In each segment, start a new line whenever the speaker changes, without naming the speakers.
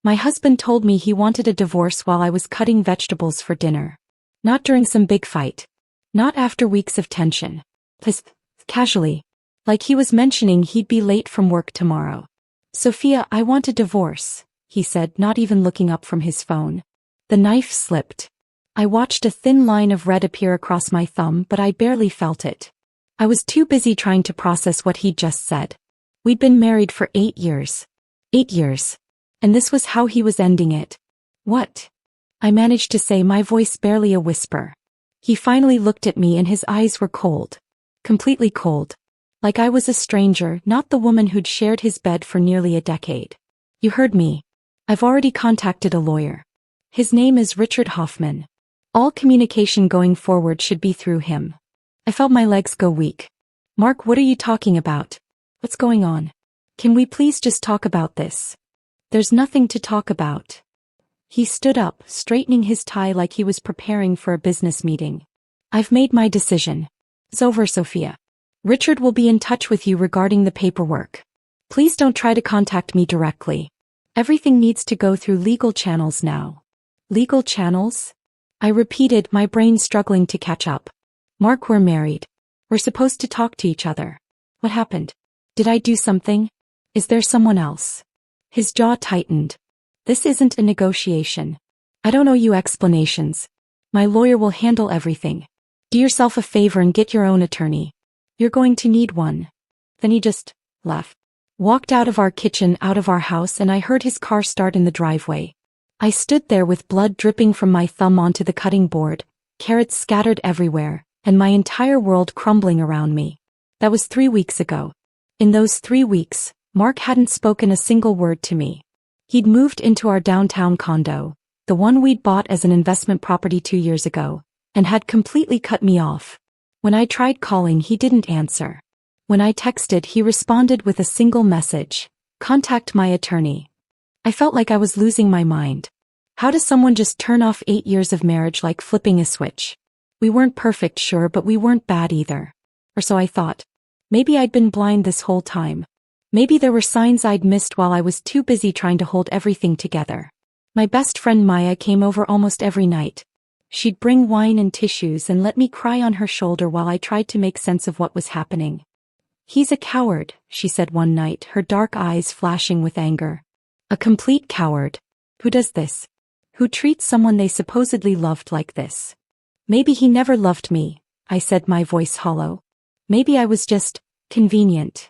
My husband told me he wanted a divorce while I was cutting vegetables for dinner. Not during some big fight. Not after weeks of tension. Just casually. Like he was mentioning he'd be late from work tomorrow. Sophia, I want a divorce, he said, not even looking up from his phone. The knife slipped. I watched a thin line of red appear across my thumb, but I barely felt it. I was too busy trying to process what he'd just said. We'd been married for 8 years. 8 years. And this was how he was ending it. What? I managed to say, my voice barely a whisper. He finally looked at me and his eyes were cold. Completely cold. Like I was a stranger, not the woman who'd shared his bed for nearly a decade. You heard me. I've already contacted a lawyer. His name is Richard Hoffman. All communication going forward should be through him. I felt my legs go weak. Mark, what are you talking about? What's going on? Can we please just talk about this? There's nothing to talk about. He stood up, straightening his tie like he was preparing for a business meeting. I've made my decision. It's over, Sophia. Richard will be in touch with you regarding the paperwork. Please don't try to contact me directly. Everything needs to go through legal channels now. Legal channels? I repeated, my brain struggling to catch up. Mark, we're married. We're supposed to talk to each other. What happened? Did I do something? Is there someone else? His jaw tightened. This isn't a negotiation. I don't owe you explanations. My lawyer will handle everything. Do yourself a favor and get your own attorney. You're going to need one. Then he just left. Walked out of our kitchen, out of our house, and I heard his car start in the driveway. I stood there with blood dripping from my thumb onto the cutting board, carrots scattered everywhere, and my entire world crumbling around me. That was 3 weeks ago. In those 3 weeks, Mark hadn't spoken a single word to me. He'd moved into our downtown condo, the one we'd bought as an investment property 2 years ago, and had completely cut me off. When I tried calling, he didn't answer. When I texted, he responded with a single message: contact my attorney. I felt like I was losing my mind. How does someone just turn off 8 years of marriage like flipping a switch? We weren't perfect, sure, but we weren't bad either. Or so I thought. Maybe I'd been blind this whole time. Maybe there were signs I'd missed while I was too busy trying to hold everything together. My best friend Maya came over almost every night. She'd bring wine and tissues and let me cry on her shoulder while I tried to make sense of what was happening. He's a coward, she said one night, her dark eyes flashing with anger. A complete coward. Who does this? Who treats someone they supposedly loved like this? Maybe he never loved me, I said, my voice hollow. Maybe I was just convenient.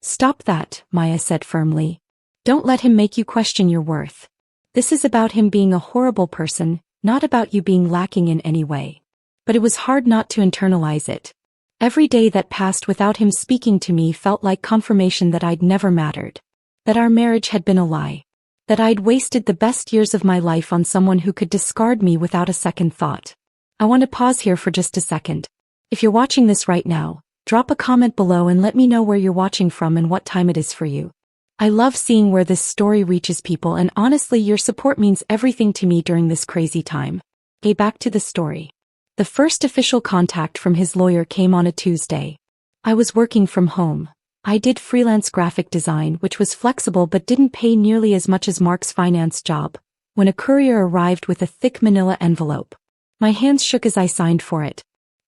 Stop that, Maya said firmly. Don't let him make you question your worth. This is about him being a horrible person, not about you being lacking in any way. But it was hard not to internalize it. Every day that passed without him speaking to me felt like confirmation that I'd never mattered. That our marriage had been a lie. That I'd wasted the best years of my life on someone who could discard me without a second thought. I want to pause here for just a second. If you're watching this right now, drop a comment below and let me know where you're watching from and what time it is for you. I love seeing where this story reaches people, and honestly, your support means everything to me during this crazy time. Okay, back to the story. The first official contact from his lawyer came on a Tuesday. I was working from home. I did freelance graphic design, which was flexible but didn't pay nearly as much as Mark's finance job, when a courier arrived with a thick manila envelope. My hands shook as I signed for it.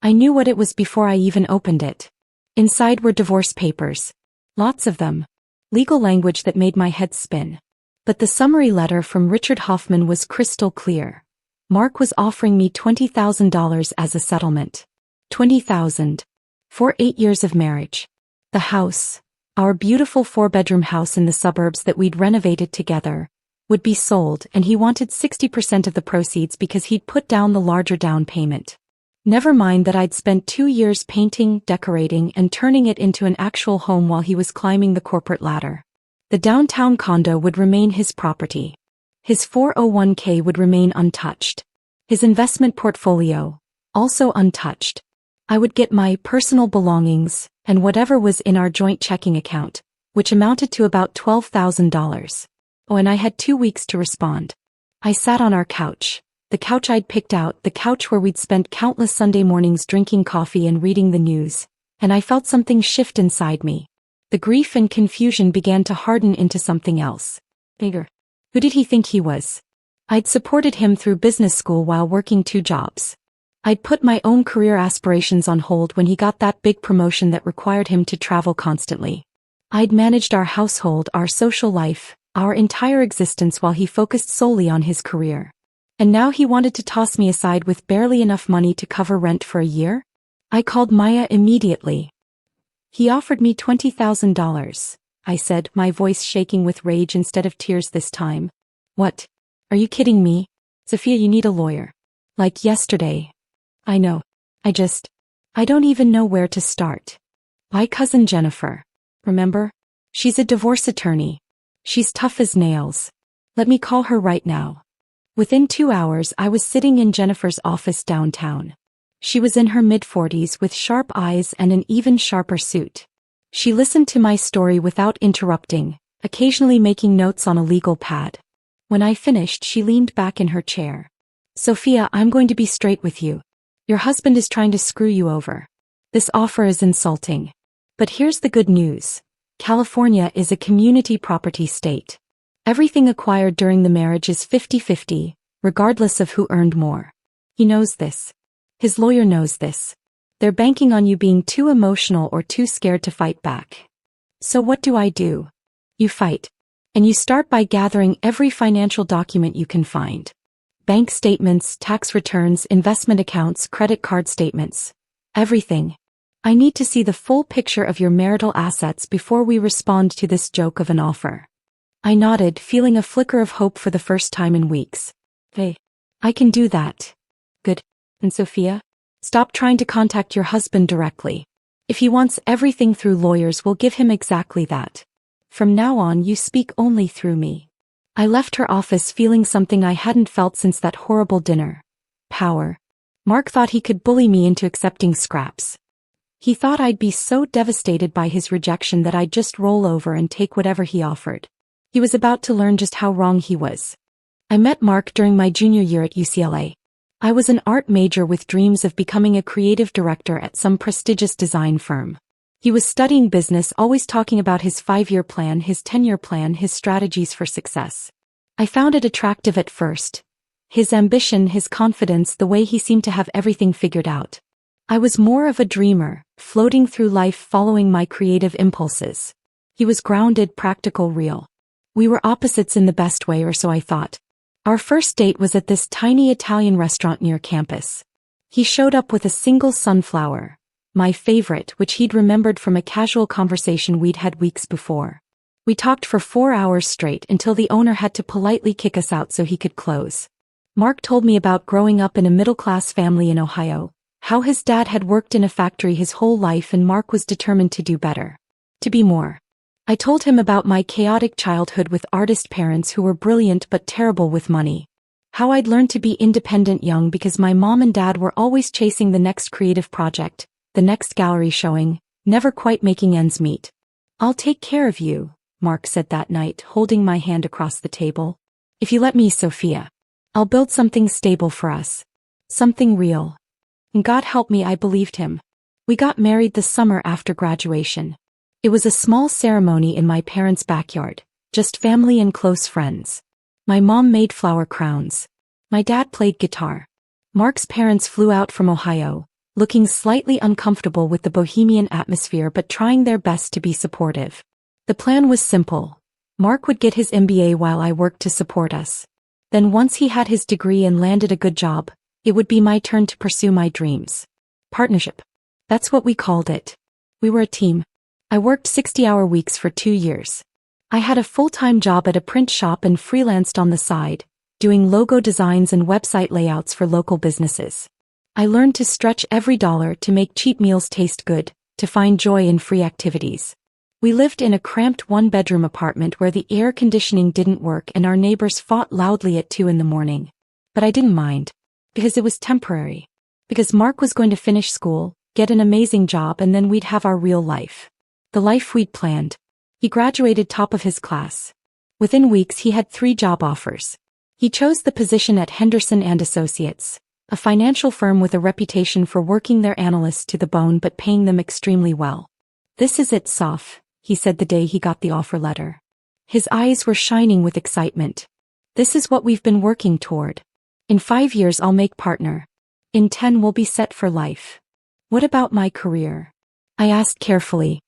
I knew what it was before I even opened it. Inside were divorce papers. Lots of them. Legal language that made my head spin. But the summary letter from Richard Hoffman was crystal clear. Mark was offering me $20,000 as a settlement. $20,000. For 8 years of marriage. The house, our beautiful 4-bedroom house in the suburbs that we'd renovated together, would be sold, and he wanted 60% of the proceeds because he'd put down the larger down payment. Never mind that I'd spent 2 years painting, decorating, and turning it into an actual home while he was climbing the corporate ladder. The downtown condo would remain his property. His 401k would remain untouched. His investment portfolio, also untouched. I would get my personal belongings, and whatever was in our joint checking account, which amounted to about $12,000. Oh, and I had 2 weeks to respond. I sat on our couch. The couch I'd picked out, the couch where we'd spent countless Sunday mornings drinking coffee and reading the news, and I felt something shift inside me. The grief and confusion began to harden into something else. Bigger. Who did he think he was? I'd supported him through business school while working 2 jobs. I'd put my own career aspirations on hold when he got that big promotion that required him to travel constantly. I'd managed our household, our social life, our entire existence while he focused solely on his career. And now he wanted to toss me aside with barely enough money to cover rent for a year? I called Maya immediately. He offered me $20,000, I said, my voice shaking with rage instead of tears this time. What? Are you kidding me? Sophia, you need a lawyer. Like yesterday. I know. I don't even know where to start. My cousin Jennifer. Remember? She's a divorce attorney. She's tough as nails. Let me call her right now. Within 2 hours I was sitting in Jennifer's office downtown. She was in her mid-40s with sharp eyes and an even sharper suit. She listened to my story without interrupting, occasionally making notes on a legal pad. When I finished, she leaned back in her chair. Sophia, I'm going to be straight with you. Your husband is trying to screw you over. This offer is insulting. But here's the good news. California is a community property state. Everything acquired during the marriage is 50-50, regardless of who earned more. He knows this. His lawyer knows this. They're banking on you being too emotional or too scared to fight back. So what do? You fight. And you start by gathering every financial document you can find. Bank statements, tax returns, investment accounts, credit card statements. Everything. I need to see the full picture of your marital assets before we respond to this joke of an offer. I nodded, feeling a flicker of hope for the first time in weeks. Hey, I can do that. Good. And Sophia? Stop trying to contact your husband directly. If he wants everything through lawyers, we'll give him exactly that. From now on, you speak only through me. I left her office feeling something I hadn't felt since that horrible dinner. Power. Mark thought he could bully me into accepting scraps. He thought I'd be so devastated by his rejection that I'd just roll over and take whatever he offered. He was about to learn just how wrong he was. I met Mark during my junior year at UCLA. I was an art major with dreams of becoming a creative director at some prestigious design firm. He was studying business, always talking about his 5-year plan, his 10-year plan, his strategies for success. I found it attractive at first. His ambition, his confidence, the way he seemed to have everything figured out. I was more of a dreamer, floating through life following my creative impulses. He was grounded, practical, real. We were opposites in the best way, or so I thought. Our first date was at this tiny Italian restaurant near campus. He showed up with a single sunflower, my favorite, which he'd remembered from a casual conversation we'd had weeks before. We talked for 4 hours straight until the owner had to politely kick us out so he could close. Mark told me about growing up in a middle-class family in Ohio, how his dad had worked in a factory his whole life and Mark was determined to do better. To be more. I told him about my chaotic childhood with artist parents who were brilliant but terrible with money. How I'd learned to be independent young because my mom and dad were always chasing the next creative project, the next gallery showing, never quite making ends meet. I'll take care of you, Mark said that night, holding my hand across the table. If you let me, Sophia. I'll build something stable for us. Something real. And God help me, I believed him. We got married the summer after graduation. It was a small ceremony in my parents' backyard, just family and close friends. My mom made flower crowns. My dad played guitar. Mark's parents flew out from Ohio, looking slightly uncomfortable with the bohemian atmosphere but trying their best to be supportive. The plan was simple. Mark would get his MBA while I worked to support us. Then once he had his degree and landed a good job, it would be my turn to pursue my dreams. Partnership. That's what we called it. We were a team. I worked 60-hour weeks for 2 years. I had a full-time job at a print shop and freelanced on the side, doing logo designs and website layouts for local businesses. I learned to stretch every dollar to make cheap meals taste good, to find joy in free activities. We lived in a cramped 1-bedroom apartment where the air conditioning didn't work and our neighbors fought loudly at 2 a.m. But I didn't mind. Because it was temporary. Because Mark was going to finish school, get an amazing job, and then we'd have our real life. The life we'd planned. He graduated top of his class. Within weeks he had 3 job offers. He chose the position at Henderson and Associates, a financial firm with a reputation for working their analysts to the bone but paying them extremely well. This is it, Soph, he said the day he got the offer letter. His eyes were shining with excitement. This is what we've been working toward. In 5 years I'll make partner. In 10 we'll be set for life. What about my career? I asked carefully.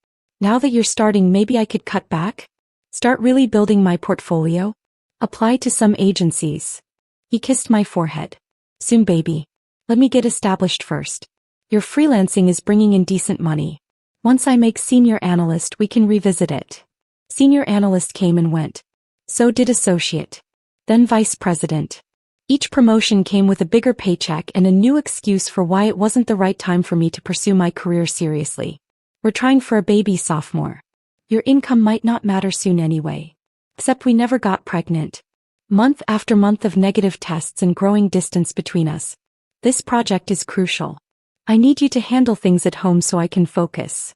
Now that you're starting, maybe I could cut back? Start really building my portfolio? Apply to some agencies. He kissed my forehead. Soon, baby. Let me get established first. Your freelancing is bringing in decent money. Once I make senior analyst, we can revisit it. Senior analyst came and went. So did associate. Then vice president. Each promotion came with a bigger paycheck and a new excuse for why it wasn't the right time for me to pursue my career seriously. We're trying for a baby, sophomore. Your income might not matter soon anyway. Except we never got pregnant. Month after month of negative tests and growing distance between us. This project is crucial. I need you to handle things at home so I can focus.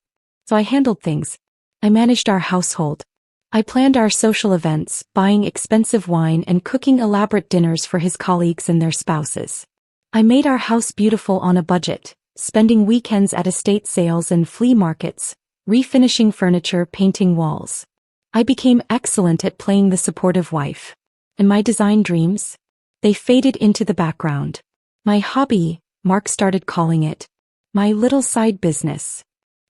So I handled things. I managed our household. I planned our social events, buying expensive wine and cooking elaborate dinners for his colleagues and their spouses. I made our house beautiful on a budget, spending weekends at estate sales and flea markets, refinishing furniture, painting walls. I became excellent at playing the supportive wife. And my design dreams? They faded into the background. My hobby, Mark started calling it. My little side business.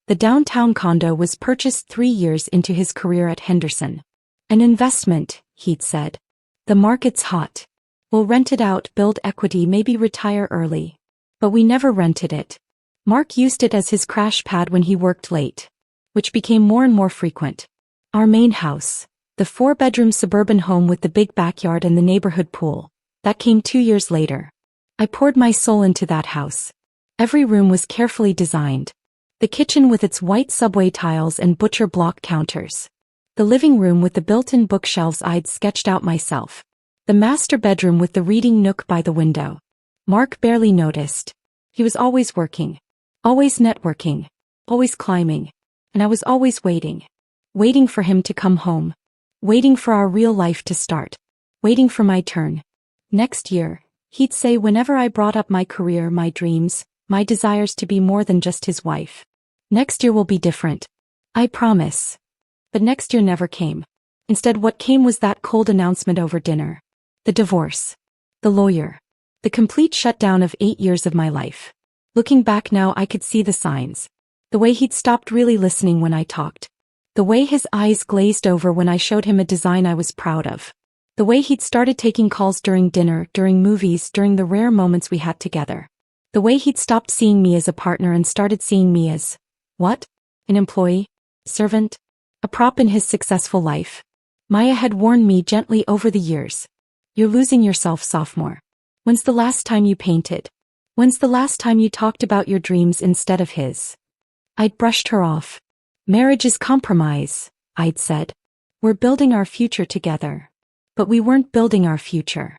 The downtown condo was purchased 3 years into his career at Henderson. An investment, he'd said. The market's hot. We'll rent it out, build equity, maybe retire early. But we never rented it. Mark used it as his crash pad when he worked late, which became more and more frequent. Our main house, the 4-bedroom suburban home with the big backyard and the neighborhood pool, that came 2 years later. I poured my soul into that house. Every room was carefully designed. The kitchen with its white subway tiles and butcher block counters. The living room with the built-in bookshelves I'd sketched out myself. The master bedroom with the reading nook by the window. Mark barely noticed. He was always working. Always networking. Always climbing. And I was always waiting. Waiting for him to come home. Waiting for our real life to start. Waiting for my turn. Next year, he'd say whenever I brought up my career, my dreams, my desires to be more than just his wife. Next year will be different. I promise. But next year never came. Instead, what came was that cold announcement over dinner. The divorce. The lawyer. The complete shutdown of 8 years of my life. Looking back now, I could see the signs. The way he'd stopped really listening when I talked. The way his eyes glazed over when I showed him a design I was proud of. The way he'd started taking calls during dinner, during movies, during the rare moments we had together. The way he'd stopped seeing me as a partner and started seeing me as, what? An employee? Servant? A prop in his successful life? Maya had warned me gently over the years. You're losing yourself, sophomore. When's the last time you painted? When's the last time you talked about your dreams instead of his? I'd brushed her off. Marriage is compromise, I'd said. We're building our future together. But we weren't building our future.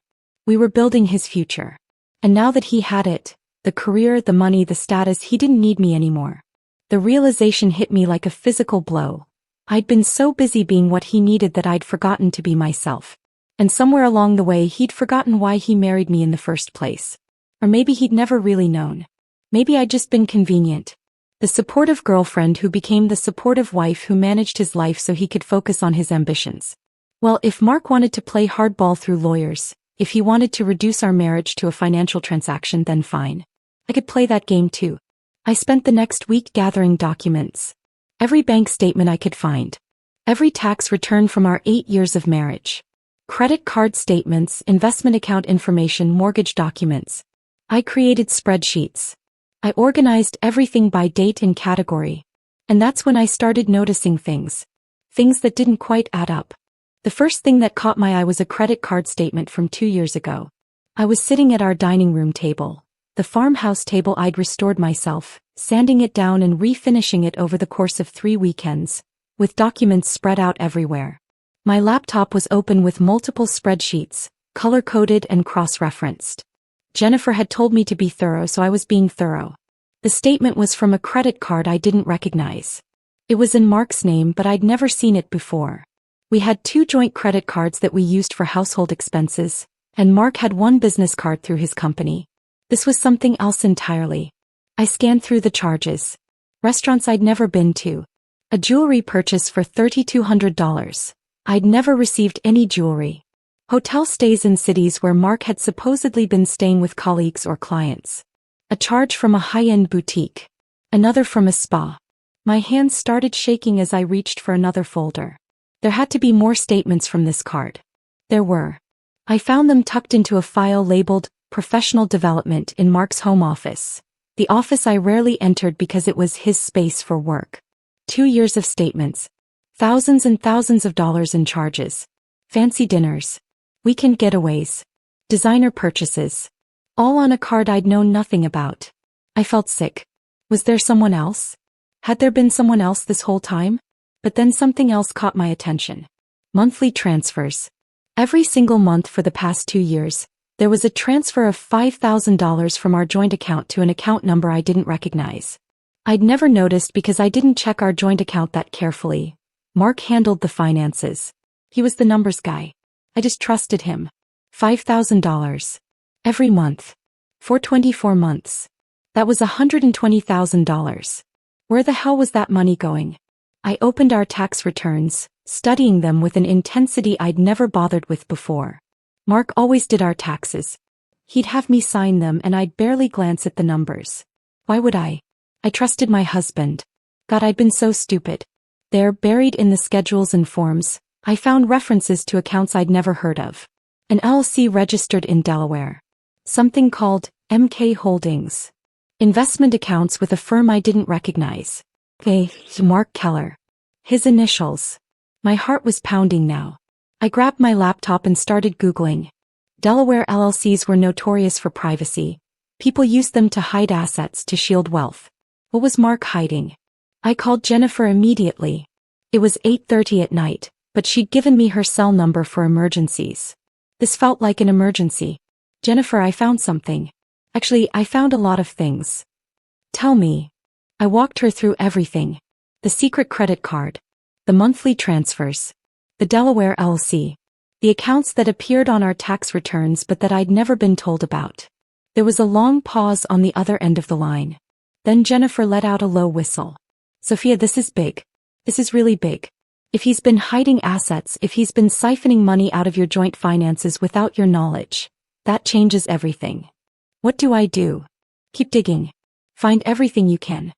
We were building his future. And now that he had it, the career, the money, the status, he didn't need me anymore. The realization hit me like a physical blow. I'd been so busy being what he needed that I'd forgotten to be myself. And somewhere along the way he'd forgotten why he married me in the first place. Or maybe he'd never really known. Maybe I'd just been convenient. The supportive girlfriend who became the supportive wife who managed his life so he could focus on his ambitions. Well, if Mark wanted to play hardball through lawyers, if he wanted to reduce our marriage to a financial transaction, then fine. I could play that game too. I spent the next week gathering documents. Every bank statement I could find. Every tax return from our 8 years of marriage. Credit card statements, investment account information, mortgage documents. I created spreadsheets. I organized everything by date and category. And that's when I started noticing things. Things that didn't quite add up. The first thing that caught my eye was a credit card statement from 2 years ago. I was sitting at our dining room table. The farmhouse table I'd restored myself, sanding it down and refinishing it over the course of 3 weekends, with documents spread out everywhere. My laptop was open with multiple spreadsheets, color-coded and cross-referenced. Jennifer had told me to be thorough, so I was being thorough. The statement was from a credit card I didn't recognize. It was in Mark's name, but I'd never seen it before. We had 2 joint credit cards that we used for household expenses, and Mark had 1 business card through his company. This was something else entirely. I scanned through the charges. Restaurants I'd never been to. A jewelry purchase for $3,200. I'd never received any jewelry. Hotel stays in cities where Mark had supposedly been staying with colleagues or clients. A charge from a high-end boutique. Another from a spa. My hands started shaking as I reached for another folder. There had to be more statements from this card. There were. I found them tucked into a file labeled Professional Development in Mark's home office. The office I rarely entered because it was his space for work. 2 years of statements. Thousands and thousands of dollars in charges. Fancy dinners. Weekend getaways. Designer purchases. All on a card I'd known nothing about. I felt sick. Was there someone else? Had there been someone else this whole time? But then something else caught my attention. Monthly transfers. Every single month for the past 2 years, there was a transfer of $5,000 from our joint account to an account number I didn't recognize. I'd never noticed because I didn't check our joint account that carefully. Mark handled the finances. He was the numbers guy. I just trusted him. $5,000. Every month. For 24 months. That was $120,000. Where the hell was that money going? I opened our tax returns, studying them with an intensity I'd never bothered with before. Mark always did our taxes. He'd have me sign them and I'd barely glance at the numbers. Why would I? I trusted my husband. God, I'd been so stupid. There, buried in the schedules and forms, I found references to accounts I'd never heard of. An LLC registered in Delaware. Something called MK Holdings. Investment accounts with a firm I didn't recognize. Mark Keller. His initials. My heart was pounding now. I grabbed my laptop and started Googling. Delaware LLCs were notorious for privacy. People used them to hide assets to shield wealth. What was Mark hiding? I called Jennifer immediately. It was 8:30 at night, but she'd given me her cell number for emergencies. This felt like an emergency. Jennifer, I found something. Actually, I found a lot of things. Tell me. I walked her through everything. The secret credit card. The monthly transfers. The Delaware LLC. The accounts that appeared on our tax returns but that I'd never been told about. There was a long pause on the other end of the line. Then Jennifer let out a low whistle. Sophia, this is big. This is really big. If he's been hiding assets, if he's been siphoning money out of your joint finances without your knowledge, that changes everything. What do I do? Keep digging. Find everything you can.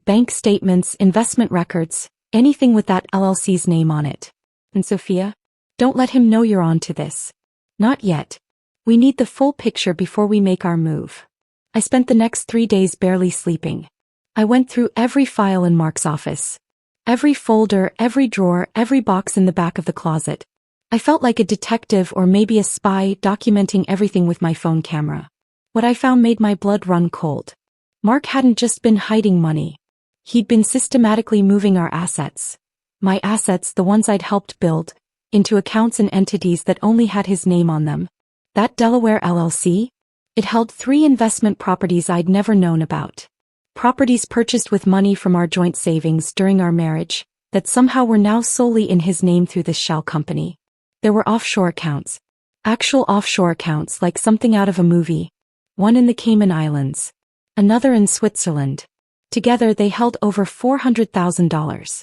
Bank statements, investment records, anything with that LLC's name on it. And Sophia? Don't let him know you're on to this. Not yet. We need the full picture before we make our move. I spent the next 3 days barely sleeping. I went through every file in Mark's office. Every folder, every drawer, every box in the back of the closet. I felt like a detective or maybe a spy documenting everything with my phone camera. What I found made my blood run cold. Mark hadn't just been hiding money. He'd been systematically moving our assets. My assets, the ones I'd helped build, into accounts and entities that only had his name on them. That Delaware LLC? It held 3 investment properties I'd never known about. Properties purchased with money from our joint savings during our marriage, that somehow were now solely in his name through this shell company. There were offshore accounts. Actual offshore accounts like something out of a movie. One in the Cayman Islands. Another in Switzerland. Together they held over $400,000.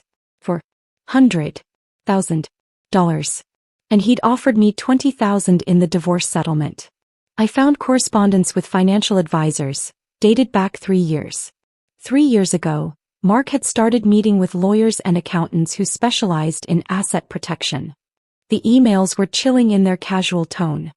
$400,000. And he'd offered me $20,000 in the divorce settlement. I found correspondence with financial advisors, dated back 3 years. 3 years ago, Mark had started meeting with lawyers and accountants who specialized in asset protection. The emails were chilling in their casual tone.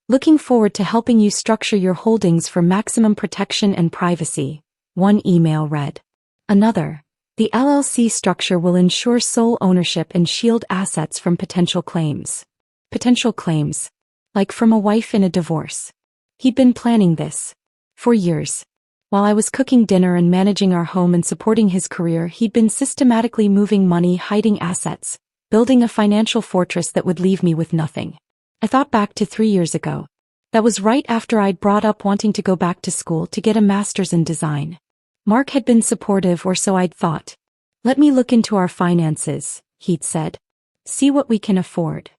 Looking forward to helping you structure your holdings for maximum protection and privacy, one email read. Another, the LLC structure will ensure sole ownership and shield assets from potential claims. Potential claims. Like from a wife in a divorce. He'd been planning this. For years. While I was cooking dinner and managing our home and supporting his career, he'd been systematically moving money, hiding assets, building a financial fortress that would leave me with nothing. I thought back to 3 years ago. That was right after I'd brought up wanting to go back to school to get a master's in design. Mark had been supportive, or so I'd thought. Let me look into our finances, he'd said. See what we can afford.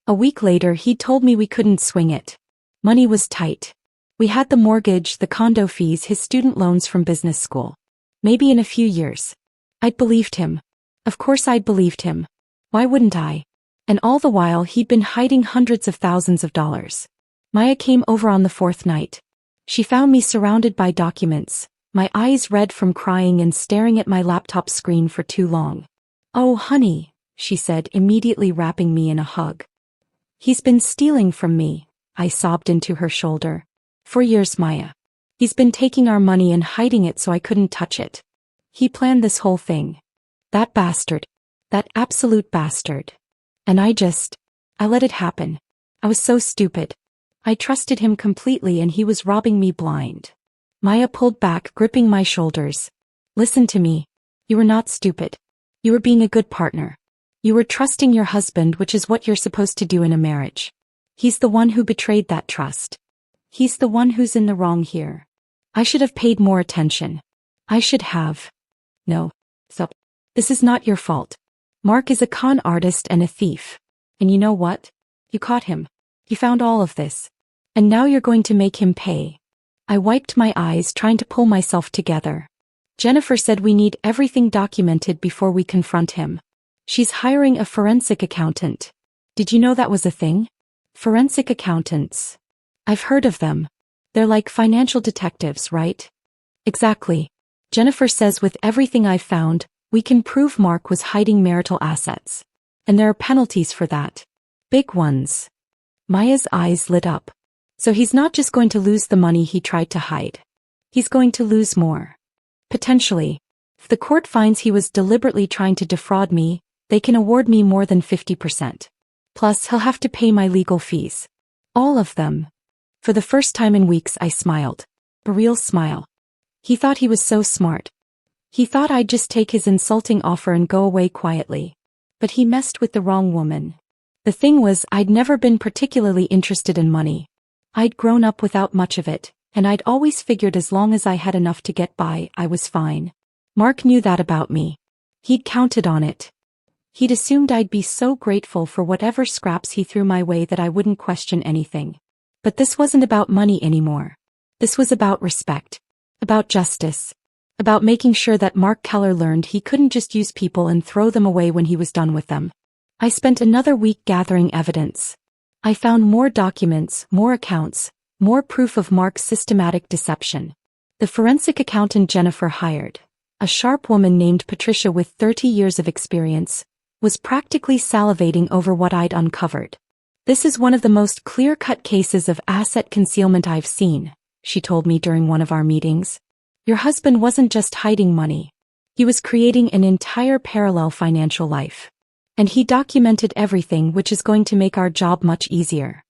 A week later he'd told me we couldn't swing it. Money was tight. We had the mortgage, the condo fees, his student loans from business school. Maybe in a few years. I'd believed him. Of course I'd believed him. Why wouldn't I? And all the while he'd been hiding hundreds of thousands of dollars. Maya came over on the fourth night. She found me surrounded by documents, my eyes red from crying and staring at my laptop screen for too long. "Oh, honey," she said, immediately wrapping me in a hug. "He's been stealing from me," I sobbed into her shoulder. "For years, Maya. He's been taking our money and hiding it so I couldn't touch it. He planned this whole thing. That bastard. That absolute bastard. And I let it happen. I was so stupid. I trusted him completely and he was robbing me blind." Maya pulled back, gripping my shoulders. "Listen to me. You were not stupid. You were being a good partner. You were trusting your husband, which is what you're supposed to do in a marriage. He's the one who betrayed that trust. He's the one who's in the wrong here. I should have paid more attention. I should have. No. So, this is not your fault. Mark is a con artist and a thief. And you know what? You caught him. You found all of this. And now you're going to make him pay." I wiped my eyes, trying to pull myself together. "Jennifer said we need everything documented before we confront him. She's hiring a forensic accountant. Did you know that was a thing? Forensic accountants. I've heard of them. They're like financial detectives, right?" "Exactly. Jennifer says with everything I've found, we can prove Mark was hiding marital assets. And there are penalties for that. Big ones." Maya's eyes lit up. "So he's not just going to lose the money he tried to hide. He's going to lose more. Potentially. If the court finds he was deliberately trying to defraud me, they can award me more than 50%. Plus, he'll have to pay my legal fees. All of them." For the first time in weeks, I smiled. A real smile. He thought he was so smart. He thought I'd just take his insulting offer and go away quietly. But he messed with the wrong woman. The thing was, I'd never been particularly interested in money. I'd grown up without much of it, and I'd always figured as long as I had enough to get by, I was fine. Mark knew that about me. He'd counted on it. He'd assumed I'd be so grateful for whatever scraps he threw my way that I wouldn't question anything. But this wasn't about money anymore. This was about respect. About justice. About making sure that Mark Keller learned he couldn't just use people and throw them away when he was done with them. I spent another week gathering evidence. I found more documents, more accounts, more proof of Mark's systematic deception. The forensic accountant Jennifer hired, a sharp woman named Patricia with 30 years of experience, was practically salivating over what I'd uncovered. "This is one of the most clear-cut cases of asset concealment I've seen," she told me during one of our meetings. "Your husband wasn't just hiding money. He was creating an entire parallel financial life. And he documented everything, which is going to make our job much easier."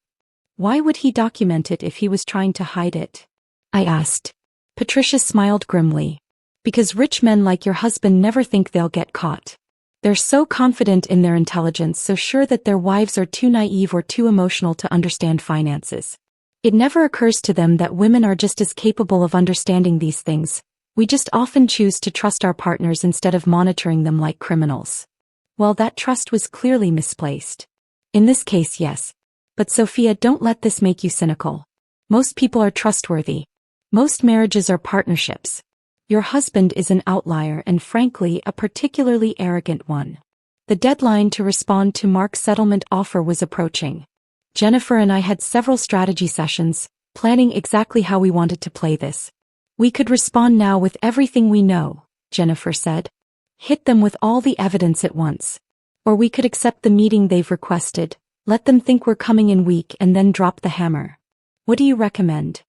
"Why would he document it if he was trying to hide it?" I asked. Patricia smiled grimly. "Because rich men like your husband never think they'll get caught. They're so confident in their intelligence, so sure that their wives are too naive or too emotional to understand finances. It never occurs to them that women are just as capable of understanding these things. We just often choose to trust our partners instead of monitoring them like criminals." Well, that trust was clearly misplaced. In this case, yes. But Sophia, don't let this make you cynical. Most people are trustworthy. Most marriages are partnerships. Your husband is an outlier and frankly a particularly arrogant one. The deadline to respond to Mark's settlement offer was approaching. Jennifer and I had several strategy sessions, planning exactly how we wanted to play this. "We could respond now with everything we know," Jennifer said. "Hit them with all the evidence at once. Or we could accept the meeting they've requested, let them think we're coming in weak and then drop the hammer. What do you recommend?"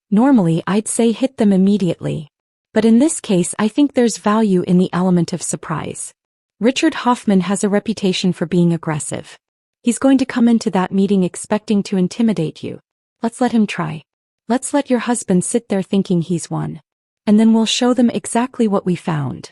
Normally I'd say hit them immediately. But in this case I think there's value in the element of surprise. Richard Hoffman has a reputation for being aggressive. He's going to come into that meeting expecting to intimidate you. Let's let him try. Let's let your husband sit there thinking he's won. And then we'll show them exactly what we found.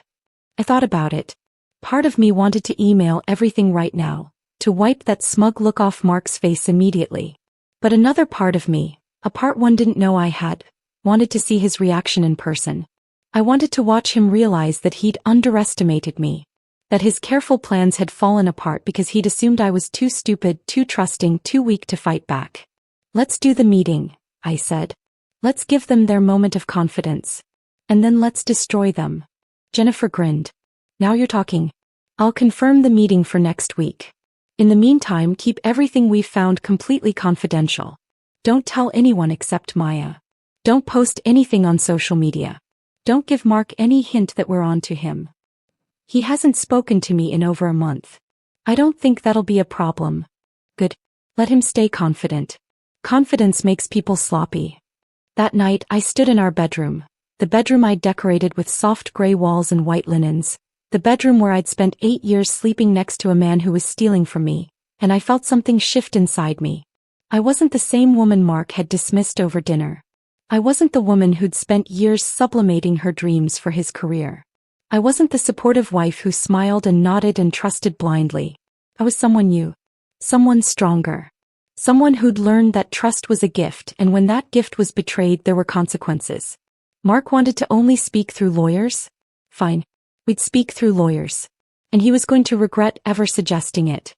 I thought about it. Part of me wanted to email everything right now, to wipe that smug look off Mark's face immediately. But another part of me, a part one didn't know I had, wanted to see his reaction in person. I wanted to watch him realize that he'd underestimated me. That his careful plans had fallen apart because he'd assumed I was too stupid, too trusting, too weak to fight back. "Let's do the meeting," I said. "Let's give them their moment of confidence. And then let's destroy them." Jennifer grinned. "Now you're talking. I'll confirm the meeting for next week. In the meantime, keep everything we've found completely confidential. Don't tell anyone except Maya. Don't post anything on social media. Don't give Mark any hint that we're on to him. He hasn't spoken to me in over a month. I don't think that'll be a problem. Good. Let him stay confident. Confidence makes people sloppy. That night, I stood in our bedroom. The bedroom I'd decorated with soft gray walls and white linens. The bedroom where I'd spent 8 years sleeping next to a man who was stealing from me, and I felt something shift inside me. I wasn't the same woman Mark had dismissed over dinner. I wasn't the woman who'd spent years sublimating her dreams for his career. I wasn't the supportive wife who smiled and nodded and trusted blindly. I was someone new. Someone stronger. Someone who'd learned that trust was a gift, and when that gift was betrayed, there were consequences. Mark wanted to only speak through lawyers? Fine. We'd speak through lawyers. And he was going to regret ever suggesting it.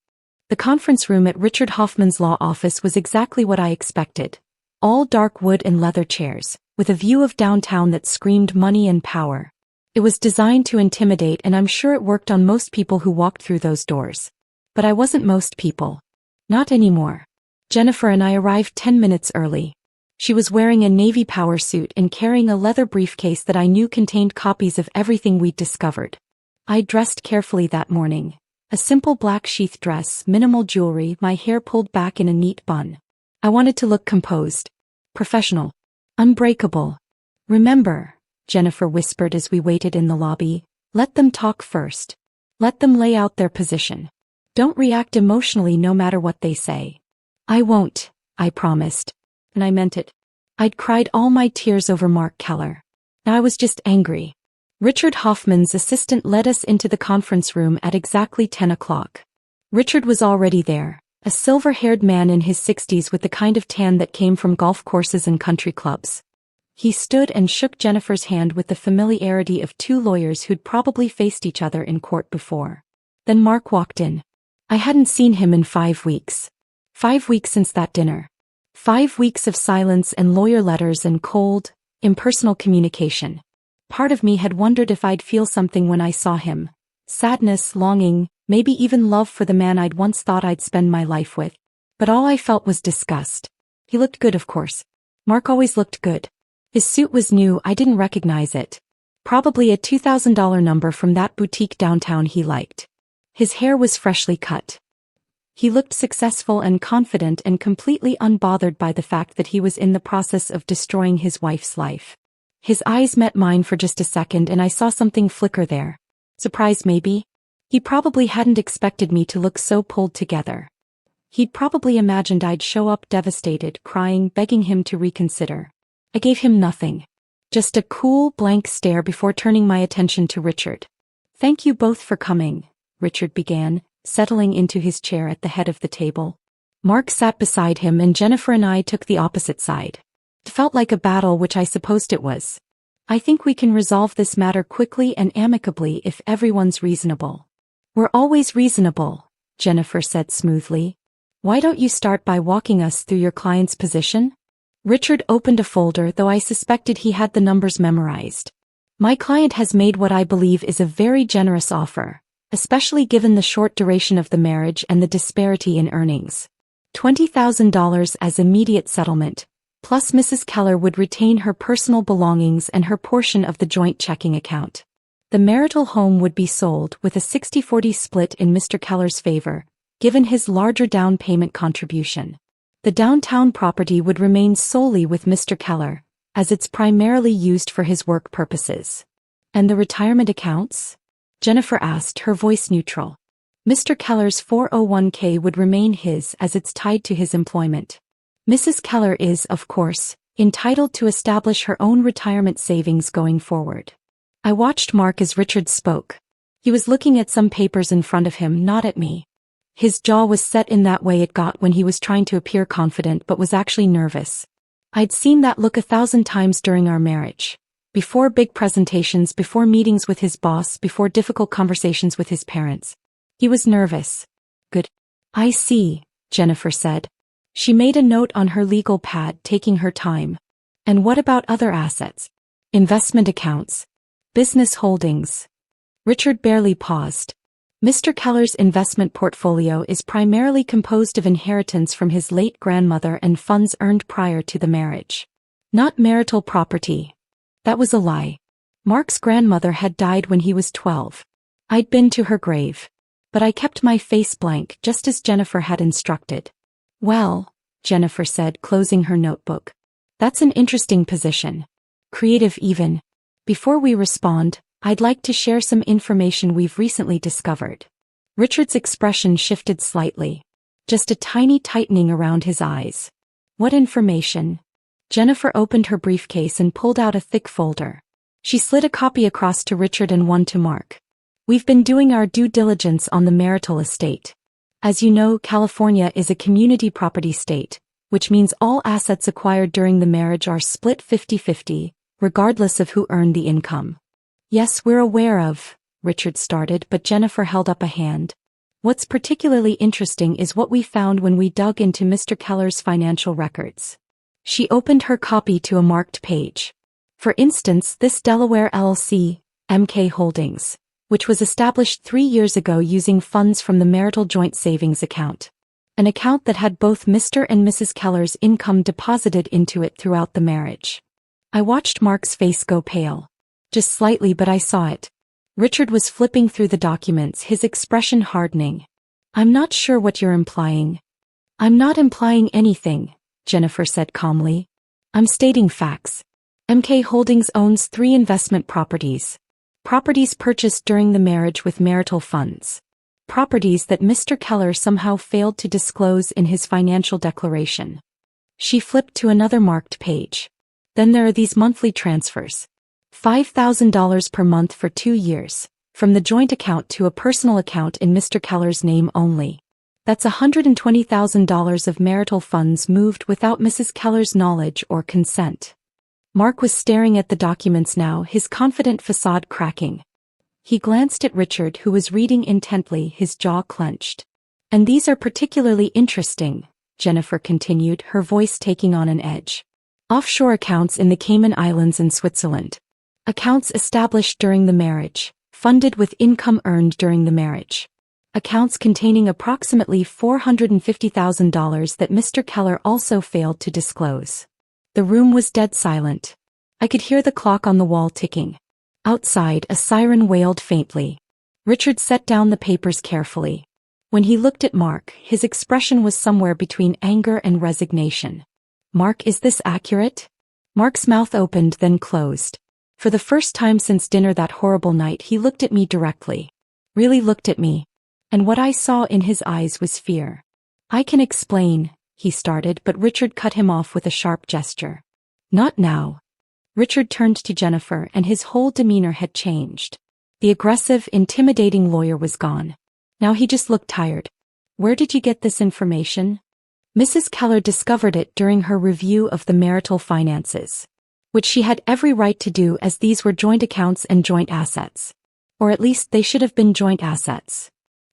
The conference room at Richard Hoffman's law office was exactly what I expected. All dark wood and leather chairs, with a view of downtown that screamed money and power. It was designed to intimidate, and I'm sure it worked on most people who walked through those doors. But I wasn't most people. Not anymore. Jennifer and I arrived 10 minutes early. She was wearing a navy power suit and carrying a leather briefcase that I knew contained copies of everything we'd discovered. I dressed carefully that morning. A simple black sheath dress, minimal jewelry, my hair pulled back in a neat bun. I wanted to look composed. Professional. Unbreakable. Remember, Jennifer whispered as we waited in the lobby, let them talk first. Let them lay out their position. Don't react emotionally no matter what they say. I won't, I promised. And I meant it. I'd cried all my tears over Mark Keller. Now I was just angry. Richard Hoffman's assistant led us into the conference room at exactly 10 o'clock. Richard was already there, a silver-haired man in his 60s with the kind of tan that came from golf courses and country clubs. He stood and shook Jennifer's hand with the familiarity of two lawyers who'd probably faced each other in court before. Then Mark walked in. I hadn't seen him in 5 weeks. 5 weeks since that dinner. 5 weeks of silence and lawyer letters and cold, impersonal communication. Part of me had wondered if I'd feel something when I saw him. Sadness, longing, maybe even love for the man I'd once thought I'd spend my life with. But all I felt was disgust. He looked good, of course. Mark always looked good. His suit was new, I didn't recognize it. Probably a $2,000 number from that boutique downtown he liked. His hair was freshly cut. He looked successful and confident and completely unbothered by the fact that he was in the process of destroying his wife's life. His eyes met mine for just a second and I saw something flicker there. Surprise maybe? He probably hadn't expected me to look so pulled together. He'd probably imagined I'd show up devastated, crying, begging him to reconsider. I gave him nothing. Just a cool, blank stare before turning my attention to Richard. Thank you both for coming, Richard began, settling into his chair at the head of the table. Mark sat beside him and Jennifer and I took the opposite side. It felt like a battle, which I supposed it was. I think we can resolve this matter quickly and amicably if everyone's reasonable. We're always reasonable, Jennifer said smoothly. Why don't you start by walking us through your client's position? Richard opened a folder, though I suspected he had the numbers memorized. My client has made what I believe is a very generous offer, especially given the short duration of the marriage and the disparity in earnings. $20,000 as immediate settlement, plus Mrs. Keller would retain her personal belongings and her portion of the joint checking account. The marital home would be sold with a 60-40 split in Mr. Keller's favor, given his larger down payment contribution. The downtown property would remain solely with Mr. Keller, as it's primarily used for his work purposes. And the retirement accounts? Jennifer asked, her voice neutral. Mr. Keller's 401k would remain his as it's tied to his employment. Mrs. Keller is, of course, entitled to establish her own retirement savings going forward. I watched Mark as Richard spoke. He was looking at some papers in front of him, not at me. His jaw was set in that way it got when he was trying to appear confident but was actually nervous. I'd seen that look 1,000 times during our marriage. Before big presentations, before meetings with his boss, before difficult conversations with his parents. He was nervous. Good. I see, Jennifer said. She made a note on her legal pad, taking her time. And what about other assets? Investment accounts? Business holdings? Richard barely paused. Mr. Keller's investment portfolio is primarily composed of inheritance from his late grandmother and funds earned prior to the marriage. Not marital property. That was a lie. Mark's grandmother had died when he was 12. I'd been to her grave. But I kept my face blank, just as Jennifer had instructed. Well, Jennifer said, closing her notebook. That's an interesting position. Creative even. Before we respond, I'd like to share some information we've recently discovered. Richard's expression shifted slightly. Just a tiny tightening around his eyes. What information? Jennifer opened her briefcase and pulled out a thick folder. She slid a copy across to Richard and one to Mark. We've been doing our due diligence on the marital estate. As you know, California is a community property state, which means all assets acquired during the marriage are split 50-50, regardless of who earned the income. Yes, we're aware of, Richard started, but Jennifer held up a hand. What's particularly interesting is what we found when we dug into Mr. Keller's financial records. She opened her copy to a marked page. For instance, this Delaware LLC, MK Holdings, which was established 3 years ago using funds from the marital joint savings account. An account that had both Mr. and Mrs. Keller's income deposited into it throughout the marriage. I watched Mark's face go pale. Just slightly, but I saw it. Richard was flipping through the documents, his expression hardening. I'm not sure what you're implying. I'm not implying anything, Jennifer said calmly. I'm stating facts. MK Holdings owns 3 investment properties. Properties purchased during the marriage with marital funds. Properties that Mr. Keller somehow failed to disclose in his financial declaration. She flipped to another marked page. Then there are these monthly transfers. $5,000 per month for 2 years, from the joint account to a personal account in Mr. Keller's name only. That's $120,000 of marital funds moved without Mrs. Keller's knowledge or consent. Mark was staring at the documents now, his confident facade cracking. He glanced at Richard, who was reading intently, his jaw clenched. And these are particularly interesting, Jennifer continued, her voice taking on an edge. Offshore accounts in the Cayman Islands and Switzerland. Accounts established during the marriage, funded with income earned during the marriage. Accounts containing approximately $450,000 that Mr. Keller also failed to disclose. The room was dead silent. I could hear the clock on the wall ticking. Outside, a siren wailed faintly. Richard set down the papers carefully. When he looked at Mark, his expression was somewhere between anger and resignation. Mark, is this accurate? Mark's mouth opened then closed. For the first time since dinner that horrible night, he looked at me directly. Really looked at me. And what I saw in his eyes was fear. I can explain, he started, but Richard cut him off with a sharp gesture. Not now. Richard turned to Jennifer, and his whole demeanor had changed. The aggressive, intimidating lawyer was gone. Now he just looked tired. Where did you get this information? Mrs. Keller discovered it during her review of the marital finances. Which she had every right to do, as these were joint accounts and joint assets. Or at least they should have been joint assets.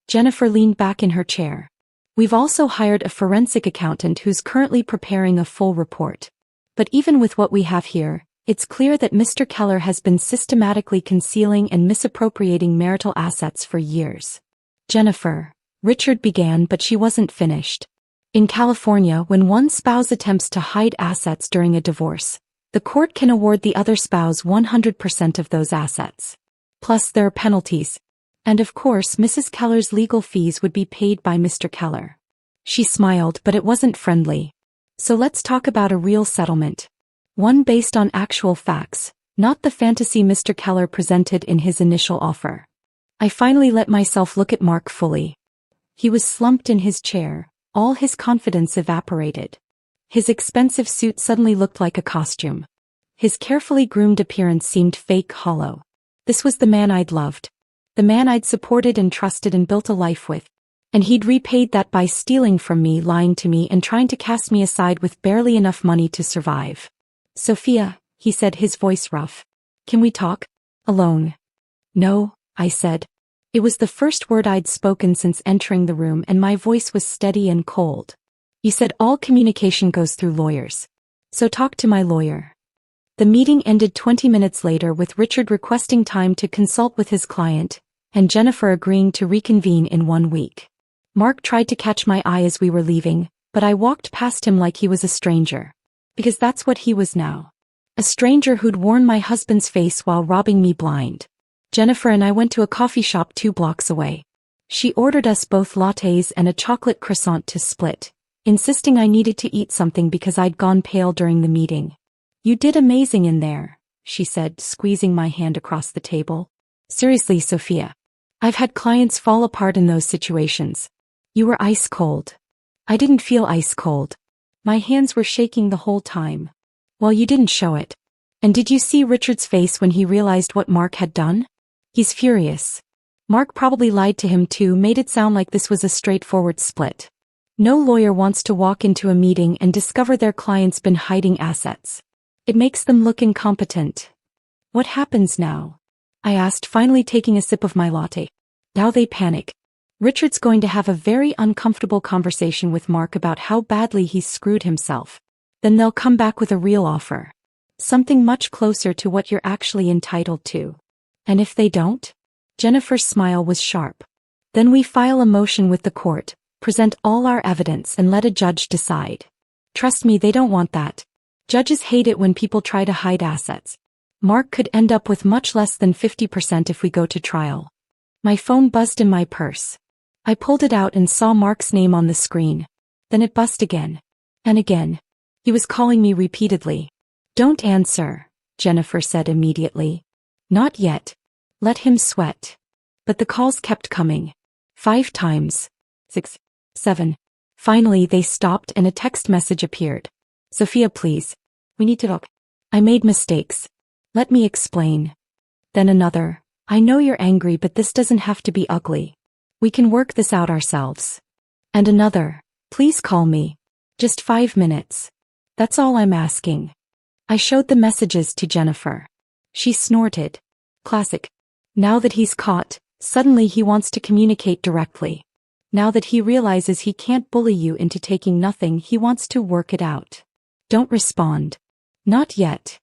Jennifer leaned back in her chair. We've also hired a forensic accountant who's currently preparing a full report. But even with what we have here, it's clear that Mr. Keller has been systematically concealing and misappropriating marital assets for years. Jennifer, Richard began, but she wasn't finished. In California, when one spouse attempts to hide assets during a divorce, the court can award the other spouse 100% of those assets. Plus there are penalties. And of course, Mrs. Keller's legal fees would be paid by Mr. Keller. She smiled, but it wasn't friendly. So let's talk about a real settlement. One based on actual facts, not the fantasy Mr. Keller presented in his initial offer. I finally let myself look at Mark fully. He was slumped in his chair, all his confidence evaporated. His expensive suit suddenly looked like a costume. His carefully groomed appearance seemed fake, hollow. This was the man I'd loved. The man I'd supported and trusted and built a life with. And he'd repaid that by stealing from me, lying to me, and trying to cast me aside with barely enough money to survive. Sophia, he said, his voice rough. Can we talk? Alone. No, I said. It was the first word I'd spoken since entering the room, and my voice was steady and cold. You said all communication goes through lawyers. So talk to my lawyer. The meeting ended 20 minutes later with Richard requesting time to consult with his client, and Jennifer agreeing to reconvene in 1 week. Mark tried to catch my eye as we were leaving, but I walked past him like he was a stranger. Because that's what he was now. A stranger who'd worn my husband's face while robbing me blind. Jennifer and I went to a coffee shop 2 blocks away. She ordered us both lattes and a chocolate croissant to split, insisting I needed to eat something because I'd gone pale during the meeting. "You did amazing in there," she said, squeezing my hand across the table. "Seriously, Sophia. I've had clients fall apart in those situations. You were ice cold." I didn't feel ice cold. My hands were shaking the whole time. "Well, you didn't show it. And did you see Richard's face when he realized what Mark had done? He's furious. Mark probably lied to him too, made it sound like this was a straightforward split. No lawyer wants to walk into a meeting and discover their client's been hiding assets. It makes them look incompetent." "What happens now?" I asked, finally taking a sip of my latte. "Now they panic. Richard's going to have a very uncomfortable conversation with Mark about how badly he's screwed himself. Then they'll come back with a real offer. Something much closer to what you're actually entitled to. And if they don't?" Jennifer's smile was sharp. "Then we file a motion with the court, present all our evidence and let a judge decide. Trust me, they don't want that. Judges hate it when people try to hide assets. Mark could end up with much less than 50% if we go to trial." My phone buzzed in my purse. I pulled it out and saw Mark's name on the screen. Then it buzzed again. And again. He was calling me repeatedly. "Don't answer," Jennifer said immediately. "Not yet. Let him sweat." But the calls kept coming. 5 times. 6, 7. Finally they stopped and a text message appeared. "Sophia, please. We need to talk. I made mistakes. Let me explain." Then another. "I know you're angry, but this doesn't have to be ugly. We can work this out ourselves." And another. "Please call me. Just 5 minutes. That's all I'm asking." I showed the messages to Jennifer. She snorted. Classic. Now that he's caught, suddenly he wants to communicate directly. Now that he realizes he can't bully you into taking nothing, he wants to work it out. "Don't respond." "Not yet."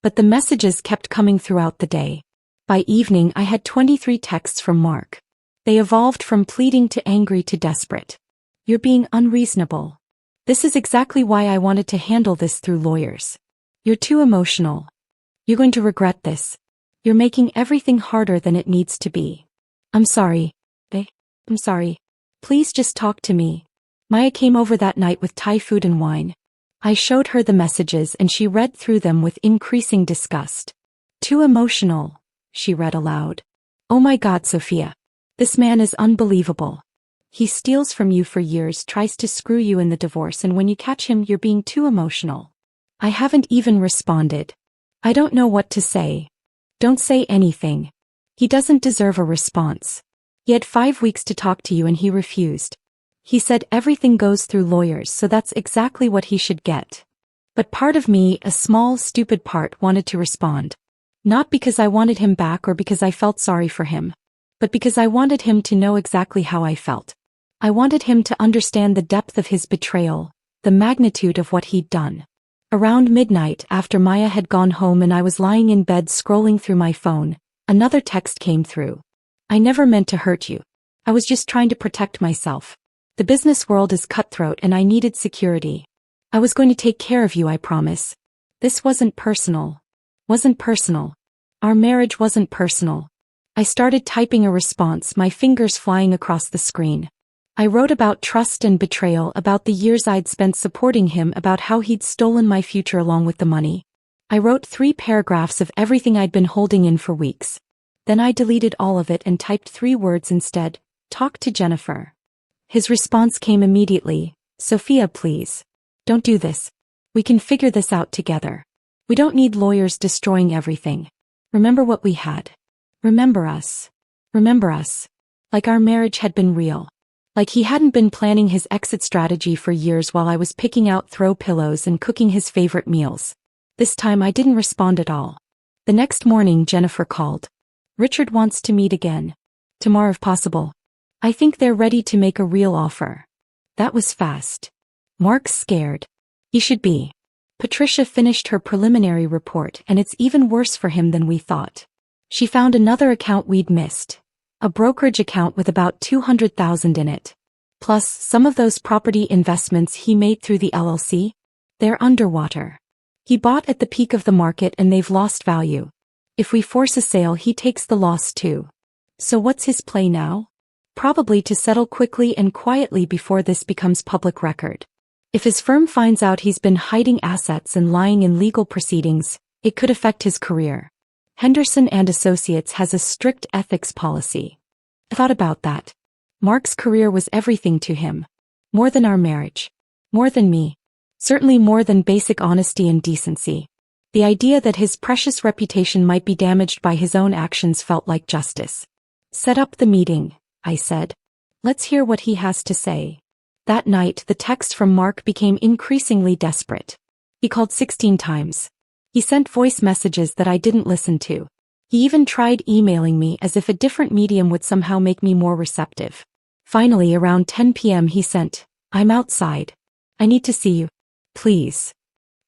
But the messages kept coming throughout the day. By evening I had 23 texts from Mark. They evolved from pleading to angry to desperate. "You're being unreasonable. This is exactly why I wanted to handle this through lawyers. You're too emotional. You're going to regret this. You're making everything harder than it needs to be. I'm sorry, babe. I'm sorry. Please just talk to me." Maya came over that night with Thai food and wine. I showed her the messages and she read through them with increasing disgust. "Too emotional," she read aloud. "Oh my God, Sophia. This man is unbelievable. He steals from you for years, tries to screw you in the divorce, and when you catch him you're being too emotional." I haven't even responded. I don't know what to say. "Don't say anything. He doesn't deserve a response. He had 5 weeks to talk to you and he refused. He said everything goes through lawyers, so that's exactly what he should get." But part of me, a small, stupid part, wanted to respond. Not because I wanted him back or because I felt sorry for him, but because I wanted him to know exactly how I felt. I wanted him to understand the depth of his betrayal, the magnitude of what he'd done. Around midnight, after Maya had gone home and I was lying in bed scrolling through my phone, another text came through. "I never meant to hurt you. I was just trying to protect myself. The business world is cutthroat and I needed security. I was going to take care of you, I promise. This wasn't personal. Wasn't personal. Our marriage wasn't personal." I started typing a response, my fingers flying across the screen. I wrote about trust and betrayal, about the years I'd spent supporting him, about how he'd stolen my future along with the money. I wrote 3 paragraphs of everything I'd been holding in for weeks. Then I deleted all of it and typed 3 words instead: "Talk to Jennifer." His response came immediately: "Sophia, please. Don't do this. We can figure this out together. We don't need lawyers destroying everything. Remember what we had. Remember us. Remember us." Like our marriage had been real. Like he hadn't been planning his exit strategy for years while I was picking out throw pillows and cooking his favorite meals. This time I didn't respond at all. The next morning Jennifer called. "Richard wants to meet again. Tomorrow if possible. I think they're ready to make a real offer." That was fast. Mark's scared. He should be. Patricia finished her preliminary report and it's even worse for him than we thought. She found another account we'd missed. a brokerage account with about $200,000 in it. Plus, some of those property investments he made through the LLC, they're underwater. He bought at the peak of the market and they've lost value. If we force a sale, he takes the loss too. So what's his play now? Probably to settle quickly and quietly before this becomes public record. If his firm finds out he's been hiding assets and lying in legal proceedings, it could affect his career. Henderson and Associates has a strict ethics policy. I thought about that. Mark's career was everything to him. More than our marriage. More than me. Certainly more than basic honesty and decency. The idea that his precious reputation might be damaged by his own actions felt like justice. Set up the meeting, I said. Let's hear what he has to say. That night, the text from Mark became increasingly desperate. He called 16 times. He sent voice messages that I didn't listen to. He even tried emailing me as if a different medium would somehow make me more receptive. Finally, around 10 p.m. he sent, "I'm outside. I need to see you. Please."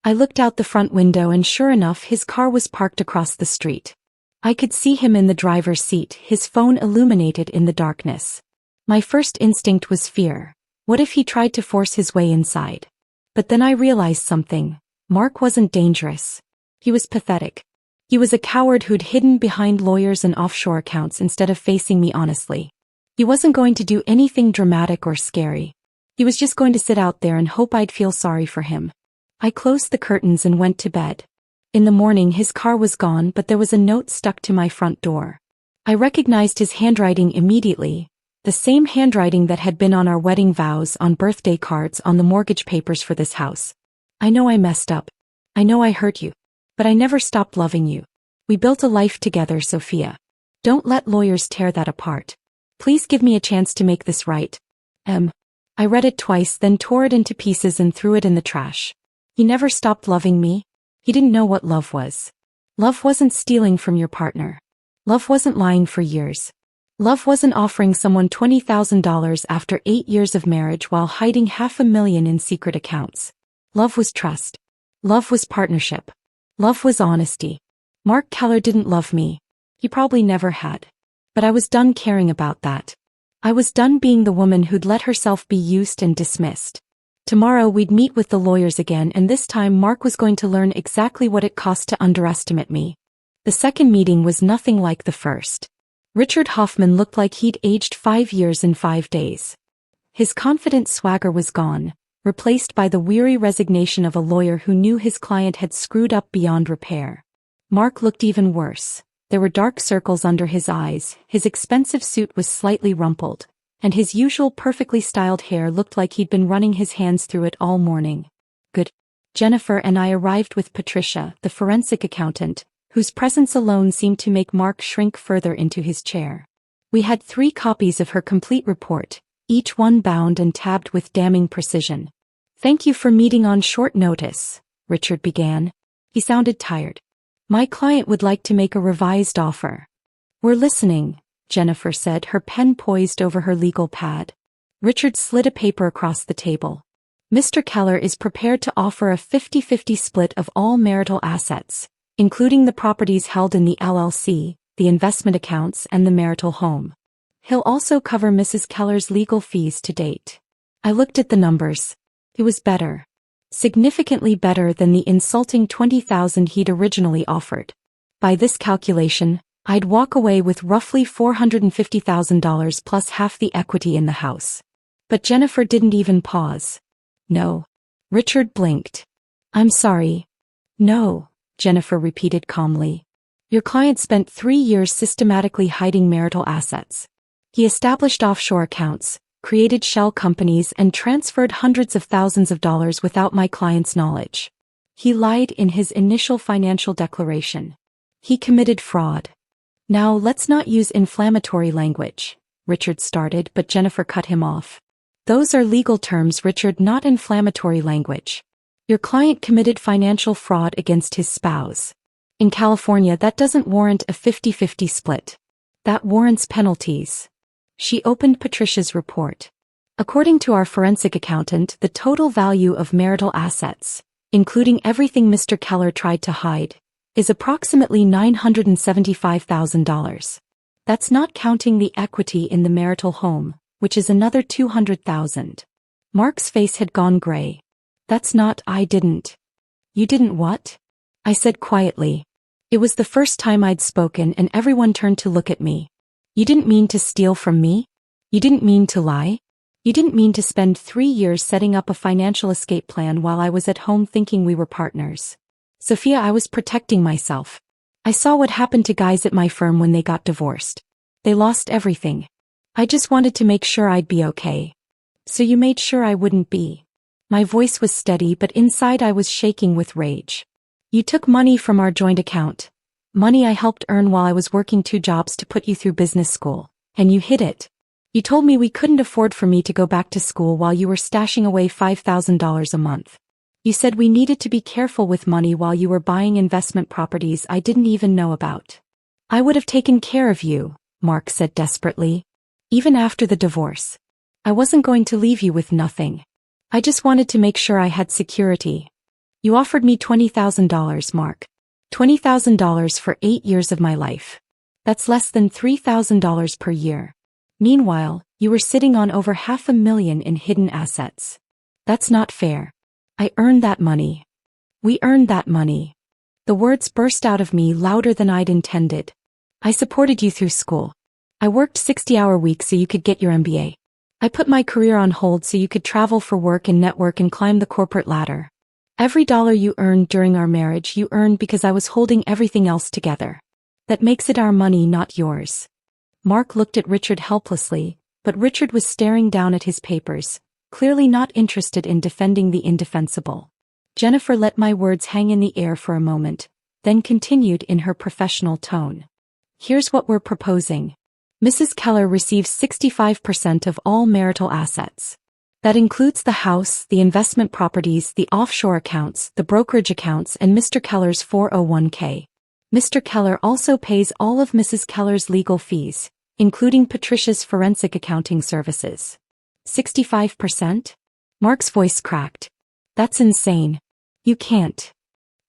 I looked out the front window and sure enough his car was parked across the street. I could see him in the driver's seat, his phone illuminated in the darkness. My first instinct was fear. What if he tried to force his way inside? But then I realized something. Mark wasn't dangerous. He was pathetic. He was a coward who'd hidden behind lawyers and offshore accounts instead of facing me honestly. He wasn't going to do anything dramatic or scary. He was just going to sit out there and hope I'd feel sorry for him. I closed the curtains and went to bed. In the morning his car was gone, but there was a note stuck to my front door. I recognized his handwriting immediately, the same handwriting that had been on our wedding vows on birthday cards on the mortgage papers for this house. "I know I messed up. I know I hurt you. But I never stopped loving you. We built a life together, Sophia. Don't let lawyers tear that apart. Please give me a chance to make this right. I read it twice, then tore it into pieces and threw it in the trash. He never stopped loving me. He didn't know what love was. Love wasn't stealing from your partner. Love wasn't lying for years. Love wasn't offering someone $20,000 after 8 years of marriage while hiding $500,000 in secret accounts. Love was trust. Love was partnership. Love was honesty. Mark Keller didn't love me. He probably never had. But I was done caring about that. I was done being the woman who'd let herself be used and dismissed. Tomorrow we'd meet with the lawyers again, and this time Mark was going to learn exactly what it cost to underestimate me. The second meeting was nothing like the first. Richard Hoffman looked like he'd aged 5 years in 5 days. His confident swagger was gone, replaced by the weary resignation of a lawyer who knew his client had screwed up beyond repair. Mark looked even worse. There were dark circles under his eyes, his expensive suit was slightly rumpled, and his usual perfectly styled hair looked like he'd been running his hands through it all morning. Good. Jennifer and I arrived with Patricia, the forensic accountant, whose presence alone seemed to make Mark shrink further into his chair. We had 3 copies of her complete report, each one bound and tabbed with damning precision. "Thank you for meeting on short notice," Richard began. He sounded tired. "My client would like to make a revised offer." "We're listening," Jennifer said, her pen poised over her legal pad. Richard slid a paper across the table. "Mr. Keller is prepared to offer a 50-50 split of all marital assets, including the properties held in the LLC, the investment accounts, and the marital home. He'll also cover Mrs. Keller's legal fees to date." I looked at the numbers. It was better. Significantly better than the insulting $20,000 he'd originally offered. By this calculation, I'd walk away with roughly $450,000 plus half the equity in the house. But Jennifer didn't even pause. "No." Richard blinked. "I'm sorry." "No," Jennifer repeated calmly. "Your client spent 3 years systematically hiding marital assets. He established offshore accounts, created shell companies, and transferred hundreds of thousands of dollars without my client's knowledge. He lied in his initial financial declaration. He committed fraud." "Now let's not use inflammatory language," Richard started, but Jennifer cut him off. "Those are legal terms, Richard, not inflammatory language. Your client committed financial fraud against his spouse. In California, that doesn't warrant a 50-50 split. That warrants penalties." She opened Patricia's report. "According to our forensic accountant, the total value of marital assets, including everything Mr. Keller tried to hide, is approximately $975,000. That's not counting the equity in the marital home, which is another $200,000. Mark's face had gone gray. I didn't. You didn't what? I said quietly. It was the first time I'd spoken and everyone turned to look at me. You didn't mean to steal from me? You didn't mean to lie? You didn't mean to spend 3 years setting up a financial escape plan while I was at home thinking we were partners? Sophia, I was protecting myself. I saw what happened to guys at my firm when they got divorced. They lost everything. I just wanted to make sure I'd be okay. So you made sure I wouldn't be. My voice was steady, but inside I was shaking with rage. You took money from our joint account. Money I helped earn while I was working 2 jobs to put you through business school. And you hid it. You told me we couldn't afford for me to go back to school while you were stashing away $5,000 a month. You said we needed to be careful with money while you were buying investment properties I didn't even know about. I would have taken care of you, Mark said desperately. Even after the divorce. I wasn't going to leave you with nothing. I just wanted to make sure I had security. You offered me $20,000, Mark. $20,000 for 8 years of my life. That's less than $3,000 per year. Meanwhile, you were sitting on over $500,000 in hidden assets. That's not fair. I earned that money. We earned that money. The words burst out of me louder than I'd intended. I supported you through school. I worked 60-hour weeks so you could get your MBA. I put my career on hold so you could travel for work and network and climb the corporate ladder. Every dollar you earned during our marriage you earned because I was holding everything else together. That makes it our money, not yours. Mark looked at Richard helplessly, but Richard was staring down at his papers, clearly not interested in defending the indefensible. Jennifer let my words hang in the air for a moment, then continued in her professional tone. Here's what we're proposing. Mrs. Keller receives 65% of all marital assets. That includes the house, the investment properties, the offshore accounts, the brokerage accounts, and Mr. Keller's 401k. Mr. Keller also pays all of Mrs. Keller's legal fees, including Patricia's forensic accounting services. 65%? Mark's voice cracked. That's insane. You can't.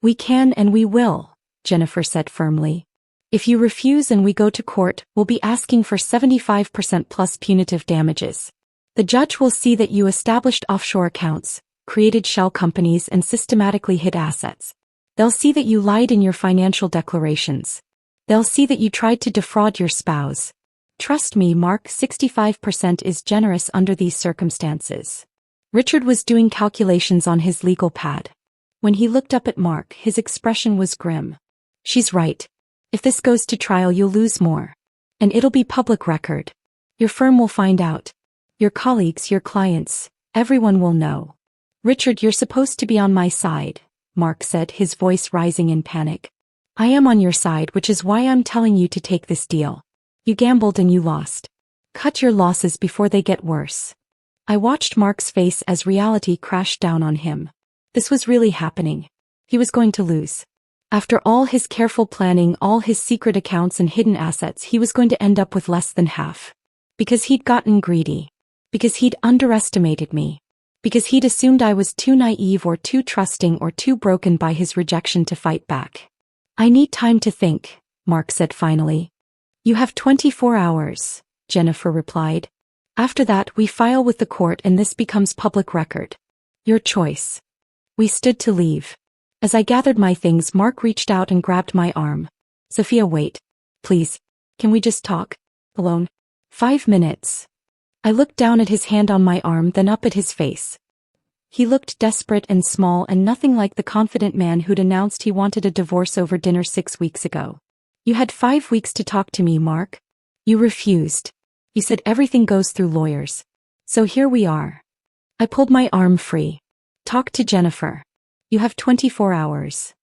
We can and we will, Jennifer said firmly. If you refuse and we go to court, we'll be asking for 75% plus punitive damages. The judge will see that you established offshore accounts, created shell companies, and systematically hid assets. They'll see that you lied in your financial declarations. They'll see that you tried to defraud your spouse. Trust me, Mark, 65% is generous under these circumstances. Richard was doing calculations on his legal pad. When he looked up at Mark, his expression was grim. She's right. If this goes to trial, you'll lose more. And it'll be public record. Your firm will find out. Your colleagues, your clients, everyone will know. Richard, you're supposed to be on my side, Mark said, his voice rising in panic. I am on your side, which is why I'm telling you to take this deal. You gambled and you lost. Cut your losses before they get worse. I watched Mark's face as reality crashed down on him. This was really happening. He was going to lose. After all his careful planning, all his secret accounts and hidden assets, he was going to end up with less than half. Because he'd gotten greedy. Because he'd underestimated me. Because he'd assumed I was too naive or too trusting or too broken by his rejection to fight back. I need time to think, Mark said finally. You have 24 hours, Jennifer replied. After that, we file with the court and this becomes public record. Your choice. We stood to leave. As I gathered my things, Mark reached out and grabbed my arm. Sophia, wait. Please. Can we just talk? Alone? 5 minutes. I looked down at his hand on my arm, then up at his face. He looked desperate and small and nothing like the confident man who'd announced he wanted a divorce over dinner 6 weeks ago. You had 5 weeks to talk to me, Mark. You refused. You said everything goes through lawyers. So here we are. I pulled my arm free. Talk to Jennifer. You have 24 hours.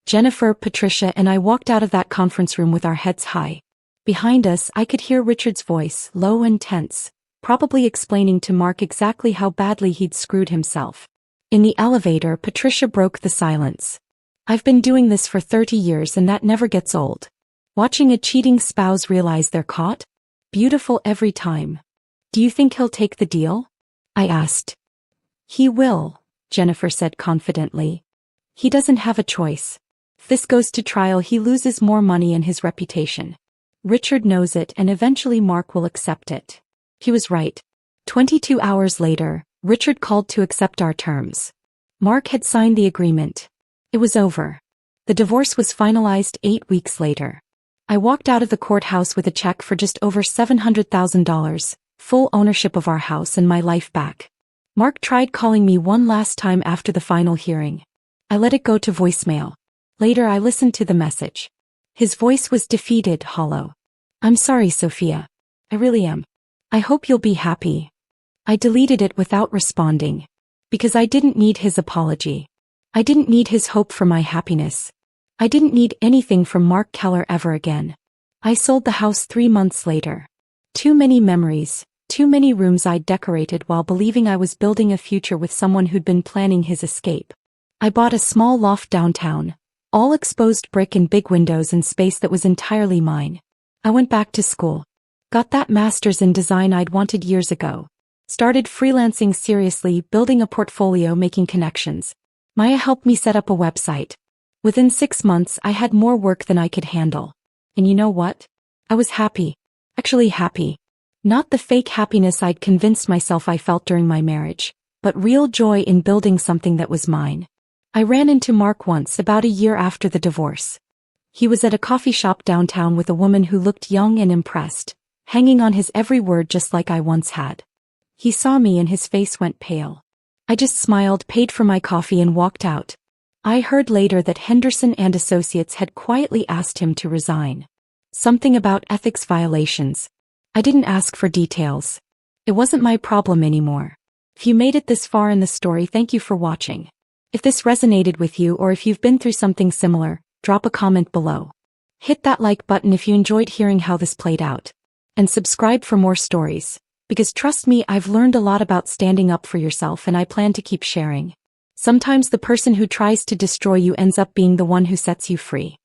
Jennifer, Patricia, and I walked out of that conference room with our heads high. Behind us, I could hear Richard's voice, low and tense, probably explaining to Mark exactly how badly he'd screwed himself. In the elevator, Patricia broke the silence. I've been doing this for 30 years and that never gets old. Watching a cheating spouse realize they're caught? Beautiful every time. Do you think he'll take the deal? I asked. He will, Jennifer said confidently. He doesn't have a choice. If this goes to trial, he loses more money and his reputation. Richard knows it and eventually Mark will accept it. He was right. 22 hours later, Richard called to accept our terms. Mark had signed the agreement. It was over. The divorce was finalized 8 weeks later. I walked out of the courthouse with a check for just over $700,000, full ownership of our house and my life back. Mark tried calling me one last time after the final hearing. I let it go to voicemail. Later I listened to the message. His voice was defeated, hollow. "I'm sorry, Sophia. I really am. I hope you'll be happy." I deleted it without responding. Because I didn't need his apology. I didn't need his hope for my happiness. I didn't need anything from Mark Keller ever again. I sold the house 3 months later. Too many memories, too many rooms I'd decorated while believing I was building a future with someone who'd been planning his escape. I bought a small loft downtown, all exposed brick and big windows and space that was entirely mine. I went back to school. Got that master's in design I'd wanted years ago. Started freelancing seriously, building a portfolio, making connections. Maya helped me set up a website. Within 6 months I had more work than I could handle. And you know what? I was happy. Actually happy. Not the fake happiness I'd convinced myself I felt during my marriage, but real joy in building something that was mine. I ran into Mark once about a year after the divorce. He was at a coffee shop downtown with a woman who looked young and impressed, hanging on his every word just like I once had. He saw me and his face went pale. I just smiled, paid for my coffee and walked out. I heard later that Henderson and Associates had quietly asked him to resign. Something about ethics violations. I didn't ask for details. It wasn't my problem anymore. If you made it this far in the story, thank you for watching. If this resonated with you or if you've been through something similar, drop a comment below. Hit that like button if you enjoyed hearing how this played out. And subscribe for more stories. Because trust me, I've learned a lot about standing up for yourself and I plan to keep sharing. Sometimes the person who tries to destroy you ends up being the one who sets you free.